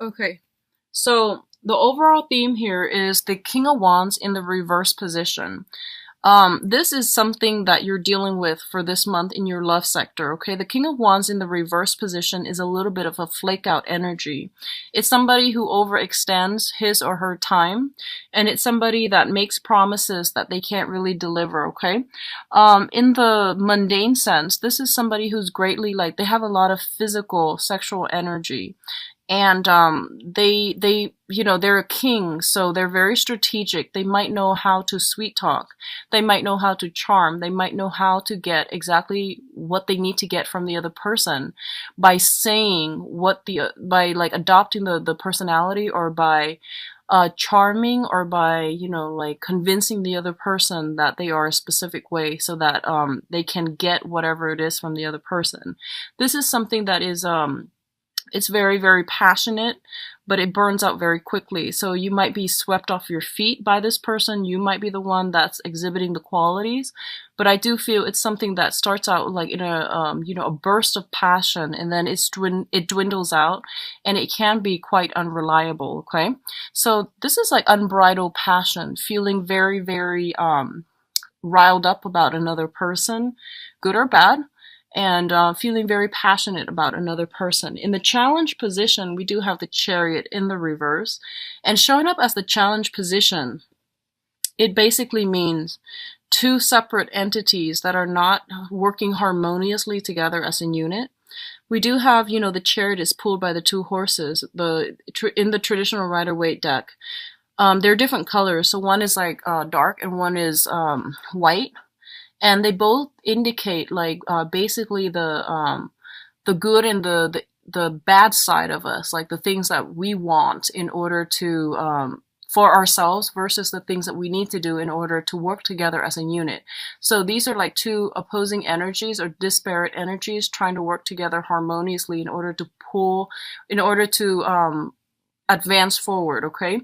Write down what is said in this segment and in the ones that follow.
Okay. So the overall theme here is the King of Wands in the reverse position. This is something that you're dealing with for this month in your love sector, okay? The King of Wands in the reverse position is a little bit of a flake out energy. It's somebody who overextends his or her time, and it's somebody that makes promises that they can't really deliver, okay? In the mundane sense, this is somebody who's greatly like, they have a lot of physical, sexual energy, and they they're a king, so they're very strategic. They might know how to sweet talk, they might know how to charm, they might know how to get exactly what they need to get from the other person by saying what the by like adopting the personality, or by charming, or by like convincing the other person that they are a specific way, so that they can get whatever it is from the other person. This is something that is it's very, very passionate, but it burns out very quickly. So you might be swept off your feet by this person. You might be the one that's exhibiting the qualities, but I do feel it's something that starts out like in a a burst of passion, and then it dwindles out, and it can be quite unreliable. Okay, so this is like unbridled passion, feeling very, very riled up about another person, good or bad, and feeling very passionate about another person. In the challenge position, we do have the Chariot in the reverse. And showing up as the challenge position, it basically means two separate entities that are not working harmoniously together as a unit. We do have, the Chariot is pulled by the two horses. In the traditional Rider-Waite deck, they're different colors. So one is like dark, and one is white, and they both indicate like basically the good and the bad side of us, like the things that we want in order to for ourselves, versus the things that we need to do in order to work together as a unit. So these are like two opposing energies, or disparate energies, trying to work together harmoniously in order to advance forward. Okay.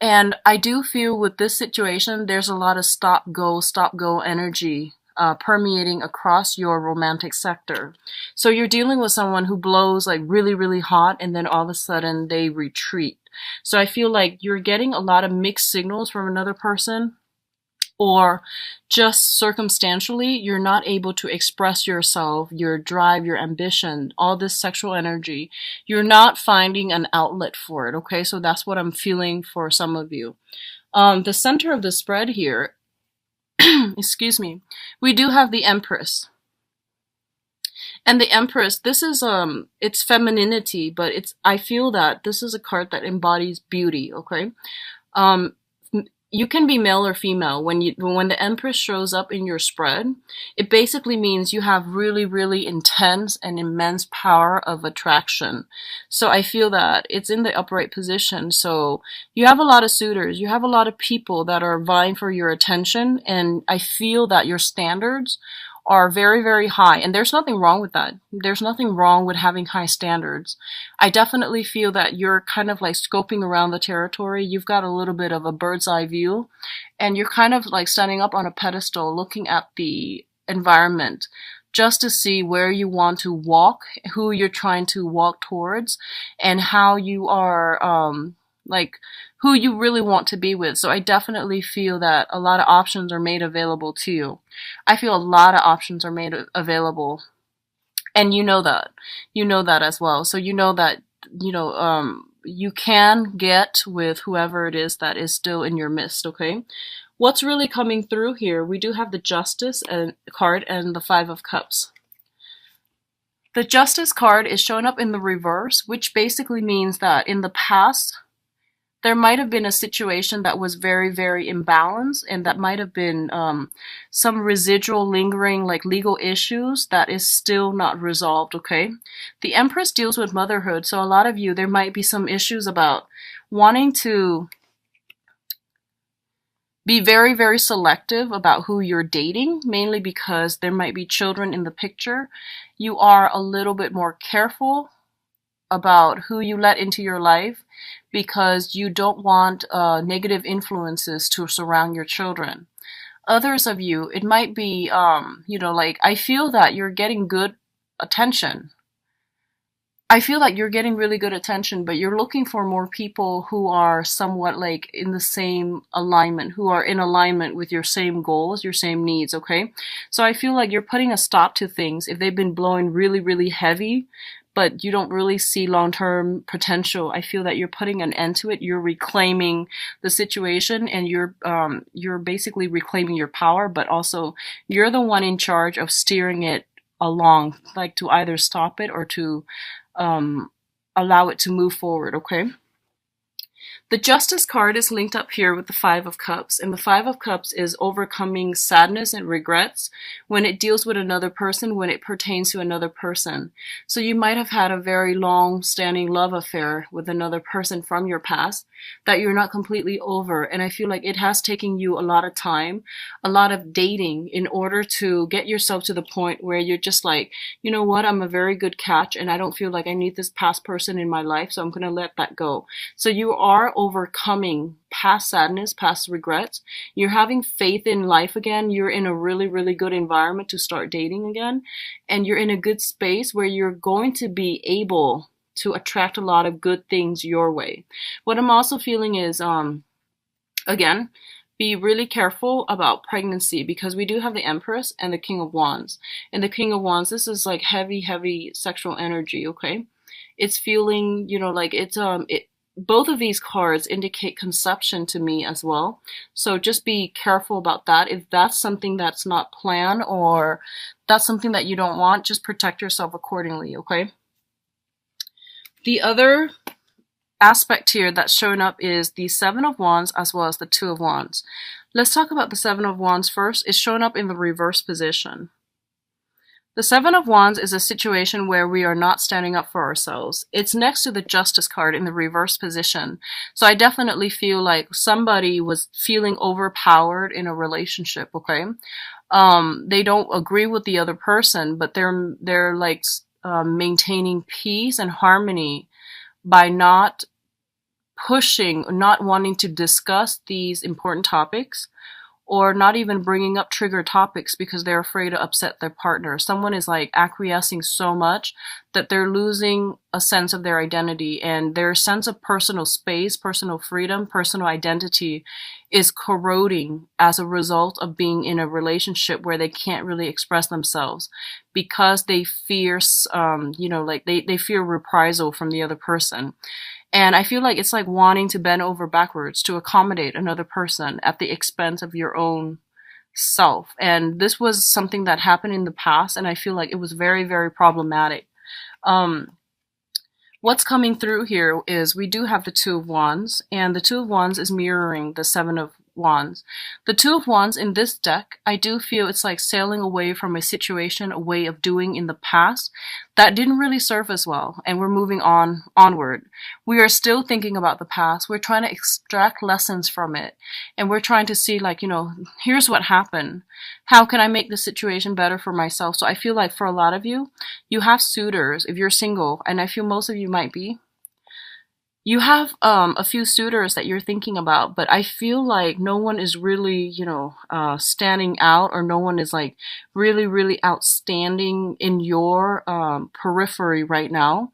And I do feel with this situation, there's a lot of stop go energy permeating across your romantic sector. So you're dealing with someone who blows like really, really hot, and then all of a sudden they retreat. So I feel like you're getting a lot of mixed signals from another person, or just circumstantially, you're not able to express yourself, your drive, your ambition, all this sexual energy. You're not finding an outlet for it, okay? So that's what I'm feeling for some of you. The center of the spread here, excuse me, we do have the Empress. And the Empress, this is it's femininity, but I feel that this is a card that embodies beauty, okay? Um you can be male or female. When the Empress shows up in your spread, it basically means you have really, really intense and immense power of attraction. So I feel that it's in the upright position. So you have a lot of suitors, you have a lot of people that are vying for your attention, and I feel that your standards are very, very high. And there's nothing wrong with that. There's nothing wrong with having high standards. I definitely feel that you're kind of like scoping around the territory. You've got a little bit of a bird's eye view, and you're kind of like standing up on a pedestal looking at the environment, just to see where you want to walk, who you're trying to walk towards, and how you are, like who you really want to be with. So I definitely feel that a lot of options are made available to you. I feel a lot of options are made available, and you know that. You know that as well. So you know that, you can get with whoever it is that is still in your midst, okay? What's really coming through here? We do have the Justice card and the Five of Cups. The Justice card is showing up in the reverse, which basically means that in the past, there might have been a situation that was very, very imbalanced, and that might have been some residual lingering like legal issues that is still not resolved, okay? The Empress deals with motherhood, so a lot of you, there might be some issues about wanting to be very, very selective about who you're dating, mainly because there might be children in the picture. You are a little bit more careful about who you let into your life, because you don't want negative influences to surround your children. Others of you, it might be, like I feel that you're getting good attention. I feel like you're getting really good attention, but you're looking for more people who are somewhat like in the same alignment, who are in alignment with your same goals, your same needs, okay? So I feel like you're putting a stop to things if they've been blowing really, really heavy, but you don't really see long-term potential. I feel that you're putting an end to it. You're reclaiming the situation, and you're basically reclaiming your power, but also you're the one in charge of steering it along, like to either stop it or to um, allow it to move forward, okay? The Justice card is linked up here with the Five of Cups, and the Five of Cups is overcoming sadness and regrets when it deals with another person, when it pertains to another person. So you might have had a very long-standing love affair with another person from your past that you're not completely over, and I feel like it has taken you a lot of time, a lot of dating in order to get yourself to the point where you're just like, you know what, I'm a very good catch, and I don't feel like I need this past person in my life, so I'm going to let that go. So you are overcoming past sadness, past regrets. You're having faith in life again. You're in a really, really good environment to start dating again. And you're in a good space where you're going to be able to attract a lot of good things your way. What I'm also feeling is, again, be really careful about pregnancy, because we do have the Empress and the King of Wands. And the King of Wands, this is like heavy, heavy sexual energy, okay? It's feeling, like both of these cards indicate conception to me as well. So just be careful about that. If that's something that's not planned or that's something that you don't want, just protect yourself accordingly, okay? The other aspect here that's showing up is the Seven of Wands as well as the Two of Wands. Let's talk about the Seven of Wands first. It's showing up in the reverse position. The Seven of Wands is a situation where we are not standing up for ourselves. It's next to the Justice card in the reverse position. So I definitely feel like somebody was feeling overpowered in a relationship, okay? They don't agree with the other person, but they're like maintaining peace and harmony by not pushing, not wanting to discuss these important topics, or not even bringing up trigger topics because they're afraid to upset their partner. Someone is like acquiescing so much that they're losing a sense of their identity, and their sense of personal space, personal freedom, personal identity is corroding as a result of being in a relationship where they can't really express themselves because they fear, they fear reprisal from the other person. And I feel like it's like wanting to bend over backwards to accommodate another person at the expense of your own self. And this was something that happened in the past, and I feel like it was very, very problematic. What's coming through here is we do have the Two of Wands, and the Two of Wands is mirroring the Seven of Wands. The Two of Wands in this deck, I do feel it's like sailing away from a situation, a way of doing in the past that didn't really serve us well, and we're moving onward. We are still thinking about the past. We're trying to extract lessons from it, and we're trying to see, like, here's what happened. How can I make the situation better for myself? So I feel like for a lot of you, you have suitors if you're single, and I feel most of you might be. You have a few suitors that you're thinking about, but I feel like no one is really, standing out, or no one is like really, really outstanding in your periphery right now,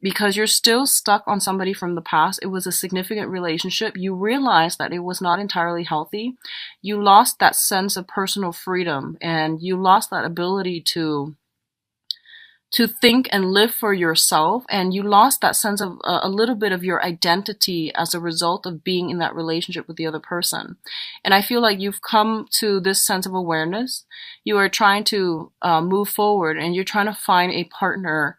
because you're still stuck on somebody from the past. It was a significant relationship. You realize that it was not entirely healthy. You lost that sense of personal freedom, and you lost that ability to think and live for yourself, and you lost that sense of a little bit of your identity as a result of being in that relationship with the other person. And I feel like you've come to this sense of awareness. You are trying to move forward, and you're trying to find a partner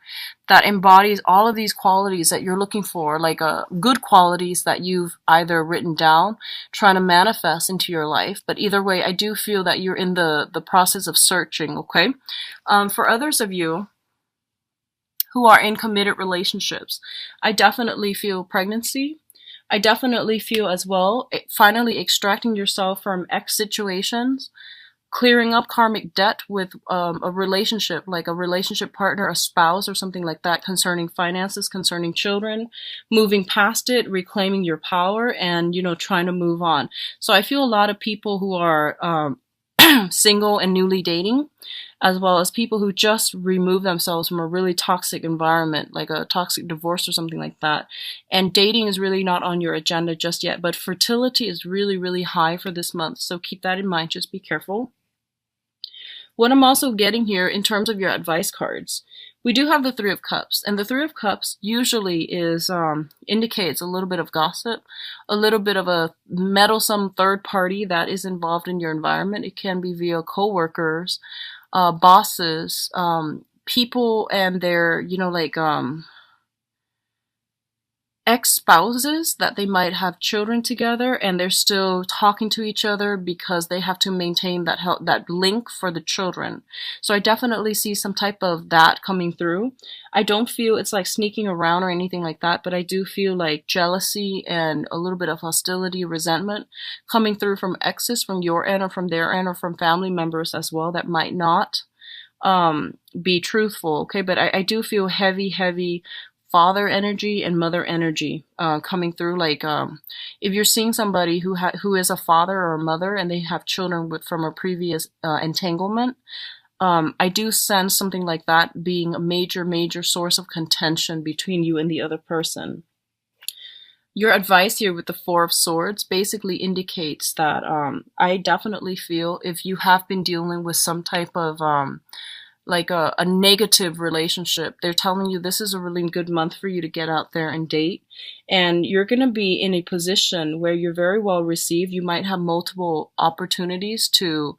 that embodies all of these qualities that you're looking for, like good qualities that you've either written down, trying to manifest into your life. But either way, I do feel that you're in the process of searching, okay? For others of you who are in committed relationships, I definitely feel pregnancy. I definitely feel as well finally extracting yourself from ex situations, clearing up karmic debt with a relationship, like a relationship partner, a spouse, or something like that, concerning finances, concerning children, moving past it, reclaiming your power, and trying to move on. So I feel a lot of people who are single and newly dating, as well as people who just remove themselves from a really toxic environment, like a toxic divorce or something like that. And dating is really not on your agenda just yet, but fertility is really, really high for this month. So keep that in mind. Just be careful. What I'm also getting here in terms of your advice cards, we do have the Three of Cups, and the Three of Cups usually is indicates a little bit of gossip, a little bit of a meddlesome third party that is involved in your environment. It can be via coworkers, bosses, people and their, ex-spouses that they might have children together and they're still talking to each other because they have to maintain that link for the children. So I definitely see some type of that coming through. I don't feel it's like sneaking around or anything like that, but I do feel like jealousy and a little bit of hostility, resentment coming through from exes, from your end or from their end or from family members as well that might not be truthful. Okay, but I do feel heavy father energy and mother energy coming through. Like if you're seeing somebody who is a father or a mother and they have children from a previous entanglement, I do sense something like that being a major source of contention between you and the other person. Your advice here with the Four of Swords basically indicates that I definitely feel if you have been dealing with some type of like a negative relationship, they're telling you this is a really good month for you to get out there and date. And you're going to be in a position where you're very well received. You might have multiple opportunities to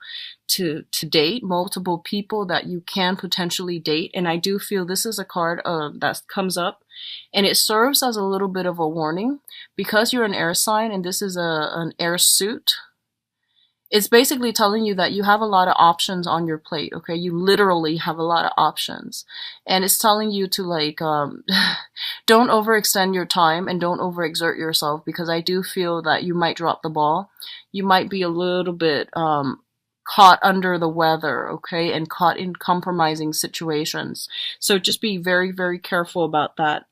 date, multiple people that you can potentially date. And I do feel this is a card that comes up and it serves as a little bit of a warning because you're an air sign and this is an air suit. It's basically telling you that you have a lot of options on your plate, okay? You literally have a lot of options. And it's telling you to like, don't overextend your time and don't overexert yourself because I do feel that you might drop the ball. You might be a little bit caught under the weather, okay? And caught in compromising situations. So just be very careful about that.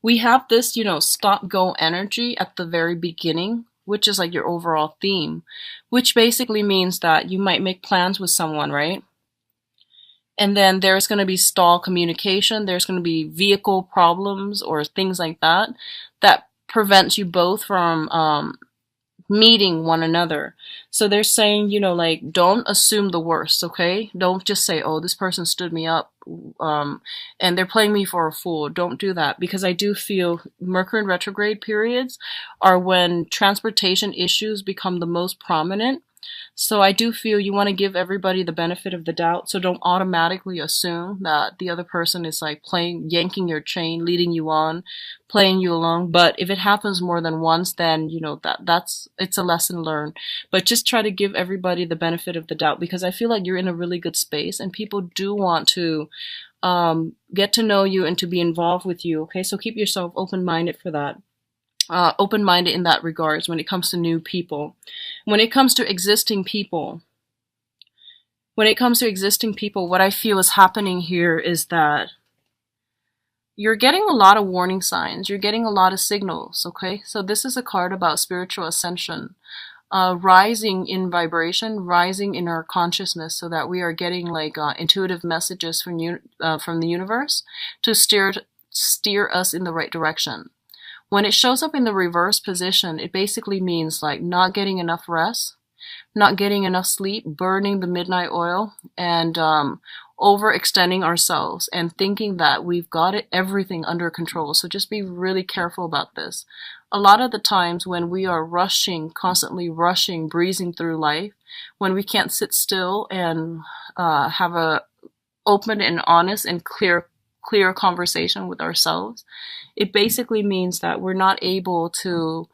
We have this, stop-go energy at the very beginning, which is like your overall theme, which basically means that you might make plans with someone, right? And then there's going to be stall communication, there's going to be vehicle problems or things like that that prevents you both from meeting one another. So they're saying, like, don't assume the worst, okay? Don't just say, oh, this person stood me up and they're playing me for a fool. Don't do that because I do feel Mercury in retrograde periods are when transportation issues become the most prominent. So I do feel you want to give everybody the benefit of the doubt. So don't automatically assume that the other person is like yanking your chain, leading you on, playing you along. But if it happens more than once, then it's a lesson learned. But just try to give everybody the benefit of the doubt because I feel like you're in a really good space and people do want to get to know you and to be involved with you. Okay, so keep yourself open-minded for that. Open-minded in that regards when it comes to new people. When it comes to existing people, what I feel is happening here is that you're getting a lot of warning signs. You're getting a lot of signals, okay? So this is a card about spiritual ascension, rising in vibration, rising in our consciousness so that we are getting like intuitive messages from the universe to steer us in the right direction. When it shows up in the reverse position, it basically means like not getting enough rest, not getting enough sleep, burning the midnight oil, and overextending ourselves and thinking that we've got everything under control. So just be really careful about this. A lot of the times when we are constantly rushing, breezing through life, when we can't sit still and have a open and honest and clear conversation with ourselves, it basically means that we're not able to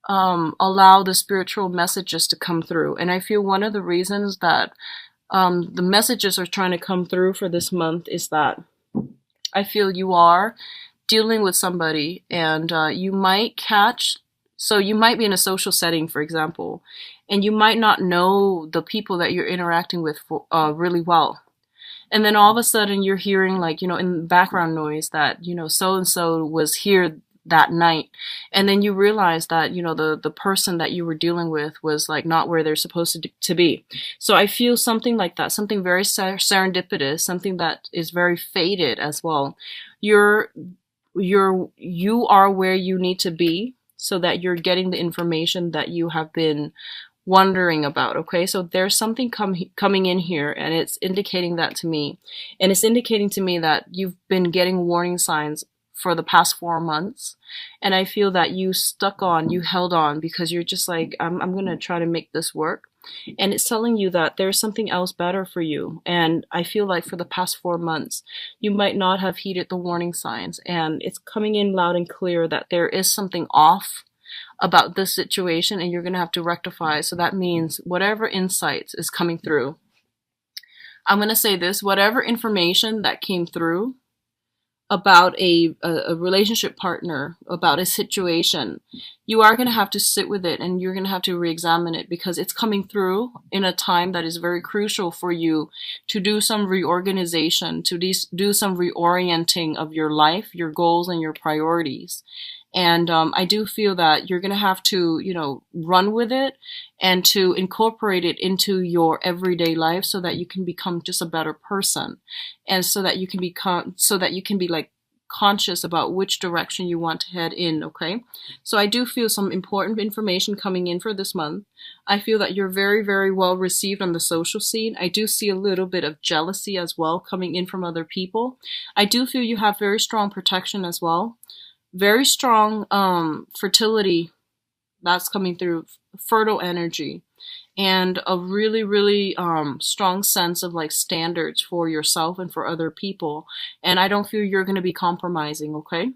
allow the spiritual messages to come through. And I feel one of the reasons that the messages are trying to come through for this month is that I feel you are dealing with somebody and you might be in a social setting, for example, and you might not know the people that you're interacting with really well. And then all of a sudden you're hearing like, in background noise that, so-and-so was here that night, and then you realize that, you know, the person that you were dealing with was like not where they're supposed to be. So I feel something like that, something very serendipitous, something that is very fated as well. You're you are where you need to be so that you're getting the information that you have been wondering about. Okay, so there's something coming in here, and it's indicating that to me, and it's indicating to me that you've been getting warning signs for the past 4 months, and I feel that you held on because you're just like, I'm gonna try to make this work, and it's telling you that there's something else better for you. And I feel like for the past 4 months you might not have heeded the warning signs, and it's coming in loud and clear that there is something off about this situation, and you're going to have to rectify. So that means whatever insights is coming through, I'm going to say this, whatever information that came through about a relationship partner, about a situation, you are going to have to sit with it, and you're going to have to re-examine it, because it's coming through in a time that is very crucial for you to do some reorganization, to do some reorienting of your life, your goals, and your priorities. And I do feel that you're going to have to, you know, run with it and to incorporate it into your everyday life so that you can become just a better person, and so that you can be like conscious about which direction you want to head in. Okay, so I do feel some important information coming in for this month. I feel that you're very, very well received on the social scene. I do see a little bit of jealousy as well coming in from other people. I do feel you have very strong protection as well, very strong fertility that's coming through, fertile energy, and a really, really strong sense of like standards for yourself and for other people. And I don't feel you're going to be compromising. Okay,